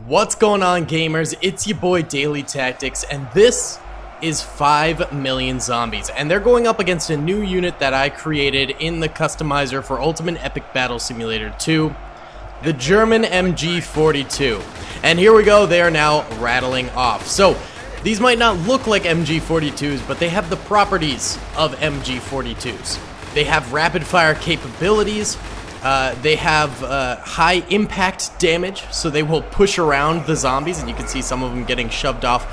What's going on, gamers? It's your boy Daily Tactics, and this is 5 million zombies, and they're going up against a new unit that I created in the customizer for Ultimate Epic Battle Simulator 2, the German MG42. And here we go, they are now rattling off. So these might not look like MG42s, but they have the properties of MG42s. They have rapid fire capabilities. They have high impact damage, so they will push around the zombies, and you can see some of them getting shoved off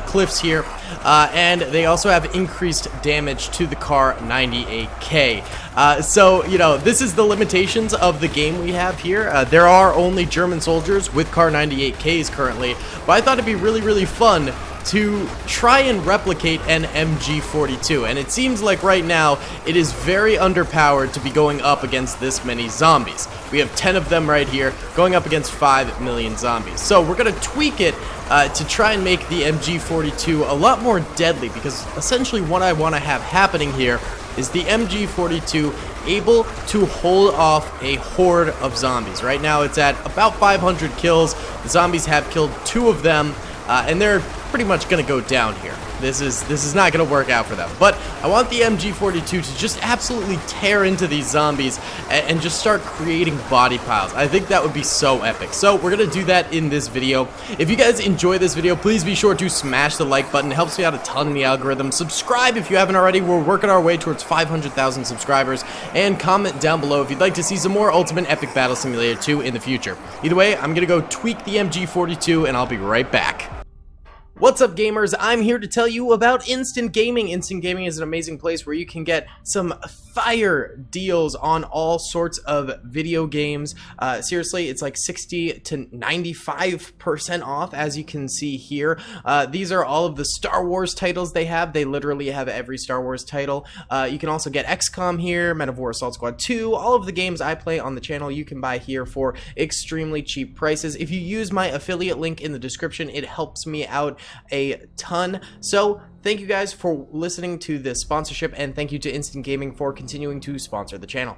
cliffs here. And they also have increased damage to the Kar 98K. So, you know, this is the limitations of the game we have here. There are only German soldiers with Kar 98Ks currently, but I thought it'd be really fun to try and replicate an MG42, and it seems like right now it is very underpowered to be going up against this many zombies. We have 10 of them right here going up against 5 million zombies. So we're gonna tweak it to try and make the MG42 a lot more deadly, because essentially what I want to have happening here is the MG42 able to hold off a horde of zombies. Right now it's at about 500 kills. The zombies have killed 2 of them, and they're pretty much gonna go down here. This is not gonna work out for them. But I want the MG42 to just absolutely tear into these zombies and just start creating body piles. I think that would be so epic. So we're gonna do that in this video. If you guys enjoy this video, please be sure to smash the like button. It helps me out a ton in the algorithm. Subscribe if you haven't already. We're working our way towards 500,000 subscribers. And comment down below if you'd like to see some more Ultimate Epic Battle Simulator 2 in the future. Either way, I'm gonna go tweak the MG42 and I'll be right back. What's up, gamers? I'm here to tell you about Instant Gaming. Instant Gaming is an amazing place where you can get some fire deals on all sorts of video games. Seriously, it's like 60 to 95% off, as you can see here. These are all of the Star Wars titles they have. They literally have every Star Wars title. You can also get XCOM here, Men of War Assault Squad 2. All of the games I play on the channel you can buy here for extremely cheap prices. If you use my affiliate link in the description, it helps me out a ton. So thank you guys for listening to this sponsorship, and thank you to Instant Gaming for continuing to sponsor the channel.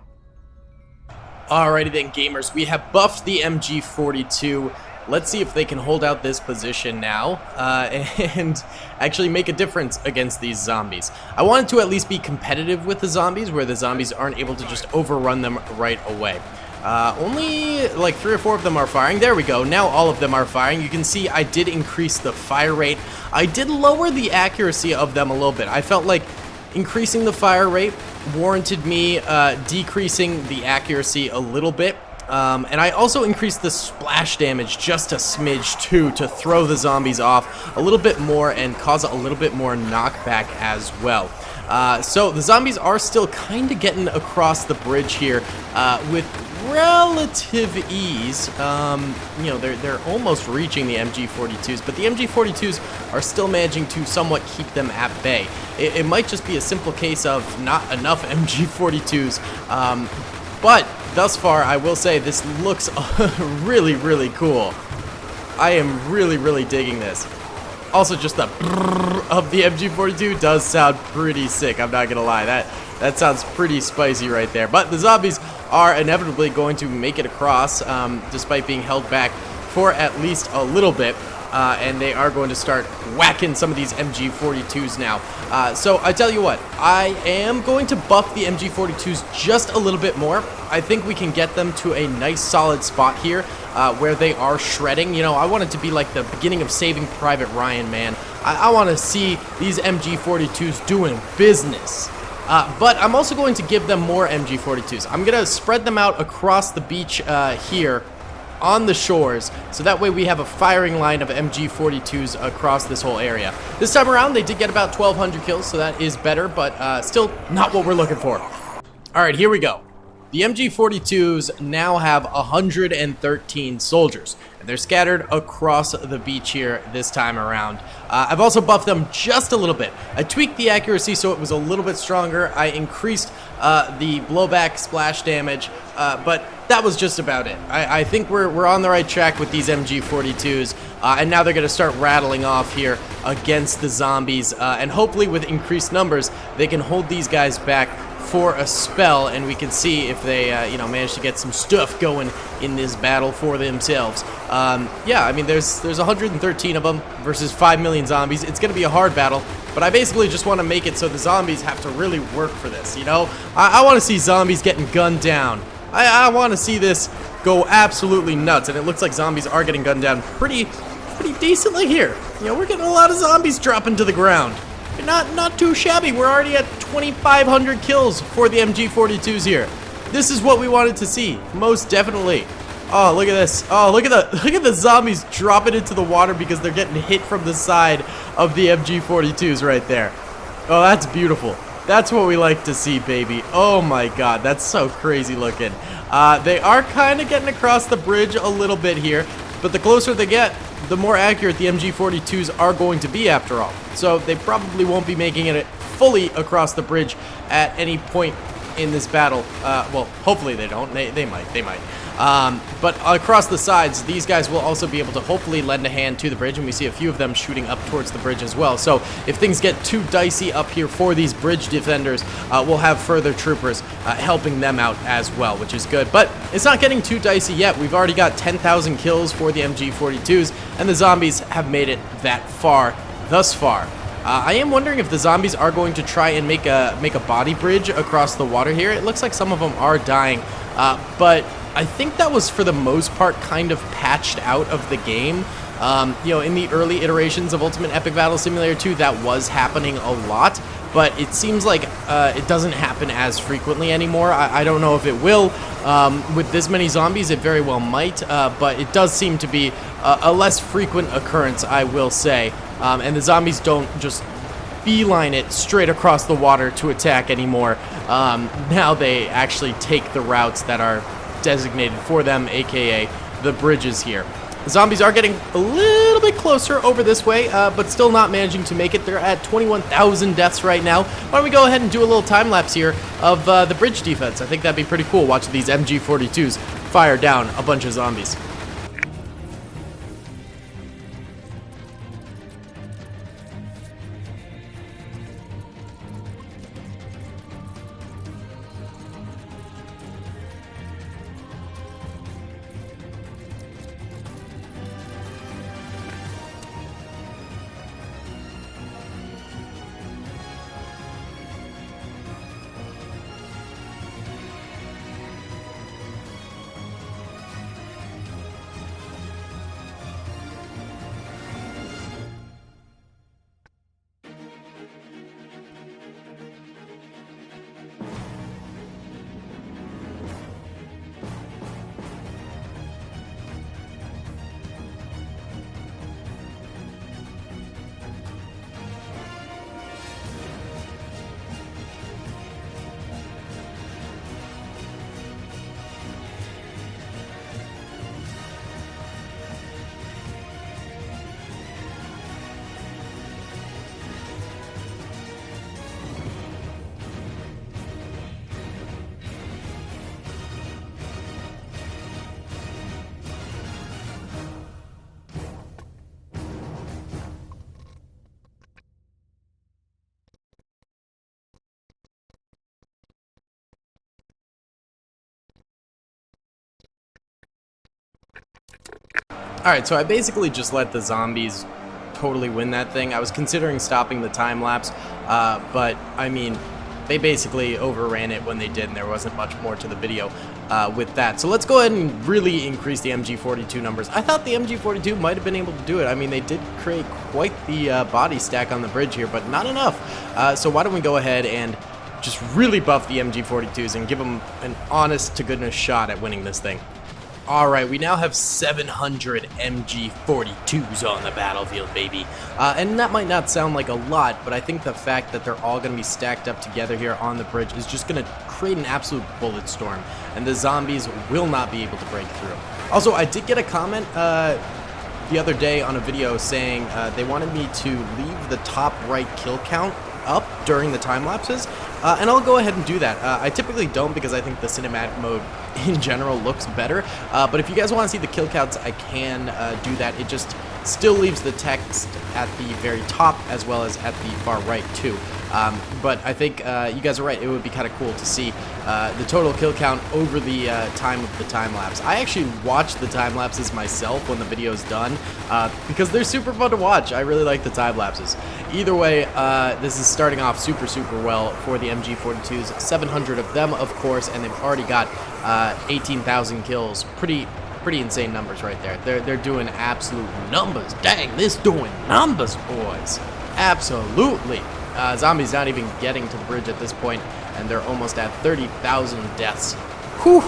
Alrighty then, gamers, we have buffed the MG42. Let's see if they can hold out this position now and actually make a difference against these zombies. I wanted to at least be competitive with the zombies, where the zombies aren't able to just overrun them right away. Only like 3 or 4 of them are firing. There we go. Now all of them are firing. You can see I did increase the fire rate. I did lower the accuracy of them a little bit. I felt like increasing the fire rate warranted me decreasing the accuracy a little bit. And I also increased the splash damage just a smidge too, to throw the zombies off a little bit more and cause a little bit more knockback as well. So the zombies are still kind of getting across the bridge here with relative ease. You know, they're almost reaching the MG42s, but the MG42s are still managing to somewhat keep them at bay. It might just be a simple case of not enough MG42s, but thus far I will say this looks really cool. I am really digging this. Also, just the brrr of the MG42 does sound pretty sick, I'm not gonna lie. That sounds pretty spicy right there. But the zombies are inevitably going to make it across, despite being held back for at least a little bit. And they are going to start whacking some of these MG42s now. So I tell you what, I am going to buff the MG42s just a little bit more. I think we can get them to a nice solid spot here where they are shredding. You know, I want it to be like the beginning of Saving Private Ryan, man. I want to see these MG42s doing business. But I'm also going to give them more MG42s. I'm going to spread them out across the beach here on the shores, so that way we have a firing line of MG42s across this whole area. This time around they did get about 1,200 kills, so that is better, but still not what we're looking for. Alright, here we go. The MG42s now have 113 soldiers, and they're scattered across the beach here this time around. I've also buffed them just a little bit. I tweaked the accuracy so it was a little bit stronger. I increased the blowback splash damage, but that was just about it. I think we're on the right track with these MG42s, and now they're going to start rattling off here against the zombies, and hopefully with increased numbers, they can hold these guys back for a spell, and we can see if they, you know, manage to get some stuff going in this battle for themselves. Yeah, I mean, there's 113 of them versus 5 million zombies. It's going to be a hard battle, but I basically just want to make it so the zombies have to really work for this, you know? I want to see zombies getting gunned down. I want to see this go absolutely nuts, and it looks like zombies are getting gunned down pretty decently here. You know, we're getting a lot of zombies dropping to the ground. Not too shabby. We're already at 2,500 kills for the MG42s here. This is what we wanted to see, most definitely. Oh, look at this. Oh, look at the zombies dropping into the water because they're getting hit from the side of the MG42s right there. Oh, that's beautiful. That's what we like to see, baby. Oh my god, that's so crazy looking. They are kind of getting across the bridge a little bit here, but the closer they get, the more accurate the MG42s are going to be after all. So they probably won't be making it fully across the bridge at any point in this battle. Well, hopefully they don't. They might. But across the sides, these guys will also be able to hopefully lend a hand to the bridge, and we see a few of them shooting up towards the bridge as well. So if things get too dicey up here for these bridge defenders, we'll have further troopers helping them out as well, which is good. But it's not getting too dicey yet. We've already got 10,000 kills for the MG42s, and the zombies have made it that far thus far. I am wondering if the zombies are going to try and make a body bridge across the water here. It looks like some of them are dying, but I think that was for the most part kind of patched out of the game. You know, in the early iterations of Ultimate Epic Battle Simulator 2, that was happening a lot, but it seems like it doesn't happen as frequently anymore. I don't know if it will. With this many zombies, it very well might, but it does seem to be a less frequent occurrence, I will say. And the zombies don't just beeline it straight across the water to attack anymore. Now they actually take the routes that are designated for them, aka the bridges here. The zombies are getting a little bit closer over this way, but still not managing to make it. They're at 21,000 deaths right now. Why don't we go ahead and do a little time lapse here of the bridge defense? I think that'd be pretty cool, watching these MG42s fire down a bunch of zombies. Alright, so I basically just let the zombies totally win that thing. I was considering stopping the time lapse, but I mean, they basically overran it when they did, and there wasn't much more to the video with that. So let's go ahead and really increase the MG42 numbers. I thought the MG42 might have been able to do it. I mean, they did create quite the body stack on the bridge here, but not enough. So why don't we go ahead and just really buff the MG42s and give them an honest-to-goodness shot at winning this thing. Alright, we now have 700 MG42s on the battlefield, baby. And that might not sound like a lot, but I think the fact that they're all going to be stacked up together here on the bridge is just going to create an absolute bullet storm, and the zombies will not be able to break through. Also, I did get a comment the other day on a video saying they wanted me to leave the top right kill count up during the time lapses, and I'll go ahead and do that. I typically don't because I think the cinematic mode in general looks better, but if you guys want to see the kill counts, I can do that. It just still leaves the text at the very top as well as at the far right too. But I think you guys are right. It would be kind of cool to see the total kill count over the time of the time lapse. I actually watch the time lapses myself when the video is done because they're super fun to watch. I really like the time lapses. Either way, this is starting off super well for the MG42s. 700 of them, of course, and they've already got 18,000 kills. Pretty insane numbers right there. They're doing absolute numbers. Dang, this doing numbers, boys. Absolutely. Zombies not even getting to the bridge at this point, and they're almost at 30,000 deaths. Whew.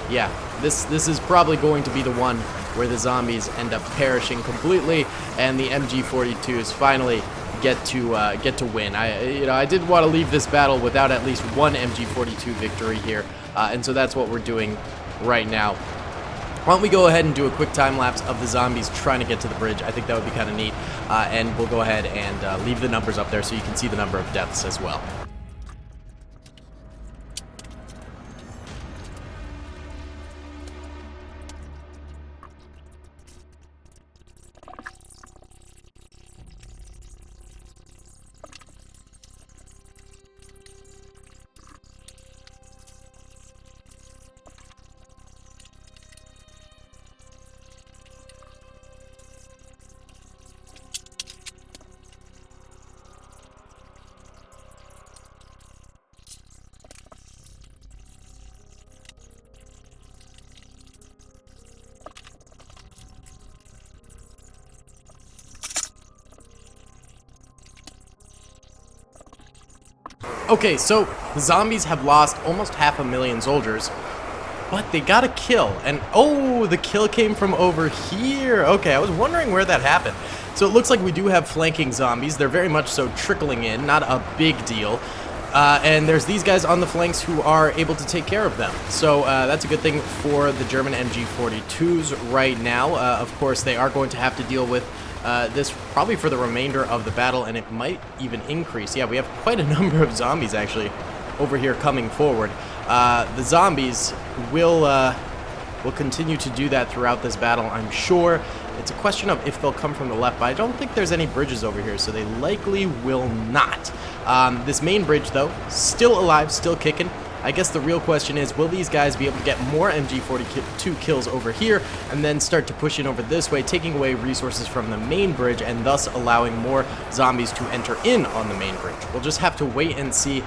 Yeah, this is probably going to be the one where the zombies end up perishing completely, and the MG42s finally get to win. I didn't want to leave this battle without at least one MG42 victory here, and so that's what we're doing right now. Why don't we go ahead and do a quick time lapse of the zombies trying to get to the bridge? I think that would be kind of neat, and we'll go ahead and leave the numbers up there so you can see the number of deaths as well. Okay, so the zombies have lost almost 500,000 soldiers, but they got a kill, and oh, the kill came from over here. Okay, I was wondering where that happened. So it looks like we do have flanking zombies. They're very much so trickling in, not a big deal. And there's these guys on the flanks who are able to take care of them. So that's a good thing for the German MG42s right now. Of course, they are going to have to deal with this probably for the remainder of the battle, and it might even increase. Yeah, we have quite a number of zombies actually over here coming forward. The zombies will continue to do that throughout this battle, I'm sure. It's a question of if they'll come from the left, but I don't think there's any bridges over here, so they likely will not. This main bridge, though, still alive, still kicking. I guess the real question is, will these guys be able to get more MG42 kills over here and then start to push in over this way, taking away resources from the main bridge and thus allowing more zombies to enter in on the main bridge? We'll just have to wait and see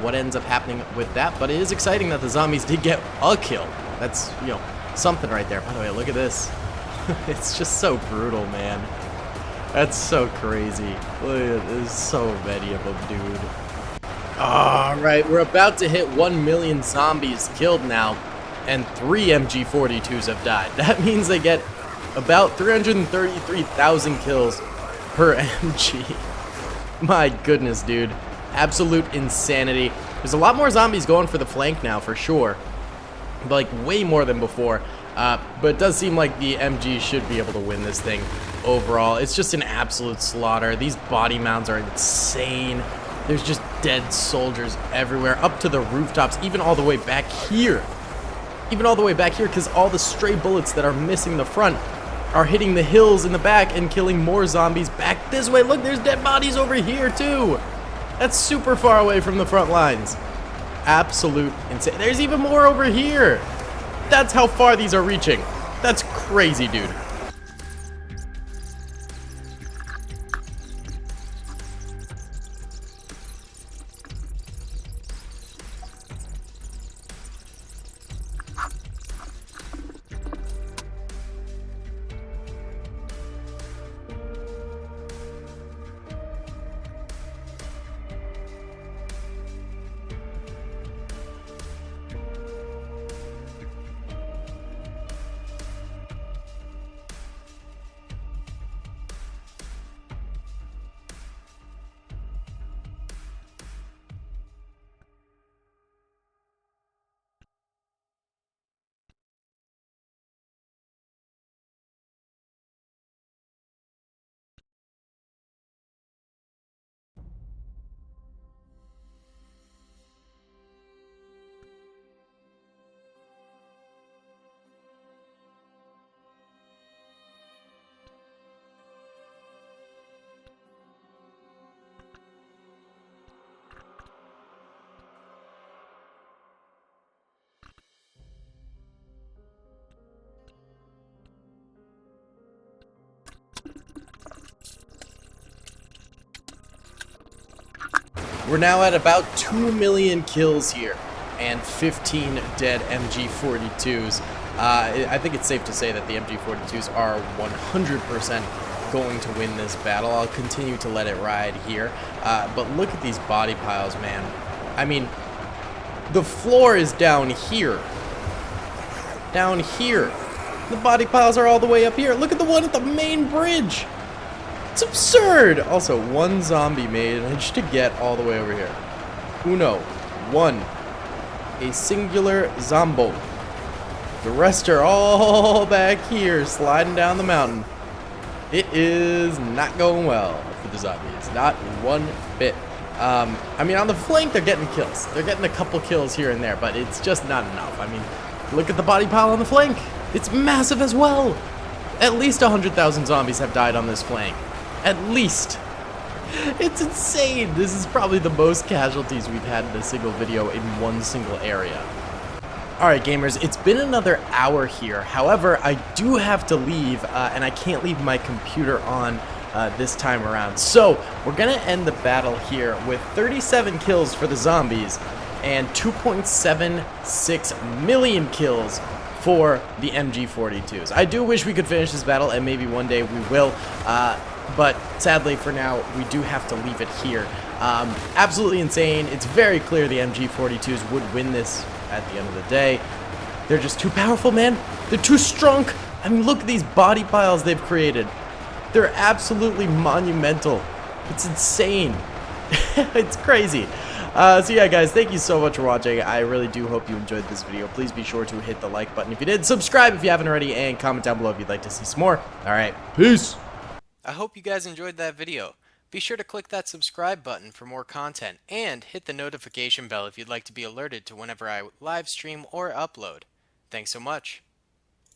what ends up happening with that, but it is exciting that the zombies did get a kill. That's, something right there. By the way, look at this. It's just so brutal, man. That's so crazy. Look at there's so many of them, dude. Alright, we're about to hit 1 million zombies killed now, and 3 MG42s have died. That means they get about 333,000 kills per MG. My goodness, dude. Absolute insanity. There's a lot more zombies going for the flank now, for sure. Like, way more than before. But it does seem like the MG should be able to win this thing overall. It's just an absolute slaughter. These body mounds are insane. There's just dead soldiers everywhere, up to the rooftops, even all the way back here. Even all the way back here, because all the stray bullets that are missing the front are hitting the hills in the back and killing more zombies back this way. Look, there's dead bodies over here, too. That's super far away from the front lines. Absolute insane. There's even more over here. That's how far these are reaching. That's crazy, dude. We're now at about 2 million kills here and 15 dead MG42s. I think it's safe to say that the MG42s are 100% going to win this battle. I'll continue to let it ride here. But look at these body piles, man. I mean, the floor is down here. Down here. The body piles are all the way up here. Look at the one at the main bridge. It's absurd. Also, one zombie managed to get all the way over here. Uno. One. A singular zombo. The rest are all back here sliding down the mountain. It is not going well for the zombies. Not one bit. I mean, on the flank, they're getting kills. They're getting a couple kills here and there, but it's just not enough. I mean, look at the body pile on the flank. It's massive as well. At least 100,000 zombies have died on this flank. At least. It's insane. This is probably the most casualties we've had in a single video in one single area. Alright gamers, it's been another hour here. However, I do have to leave, and I can't leave my computer on this time around. So, we're going to end the battle here with 37 kills for the zombies and 2.76 million kills for the MG42s. I do wish we could finish this battle, and maybe one day we will, but sadly for now, we do have to leave it here. Absolutely insane. It's very clear the MG42s would win this at the end of the day. They're just too powerful, man. They're too strong. I mean, look at these body piles they've created. They're absolutely monumental. It's insane. It's crazy. So yeah, guys, thank you so much for watching. I really do hope you enjoyed this video. Please be sure to hit the like button if you did, subscribe if you haven't already, and comment down below if you'd like to see some more. Alright, peace! I hope you guys enjoyed that video. Be sure to click that subscribe button for more content, and hit the notification bell if you'd like to be alerted to whenever I live stream or upload. Thanks so much.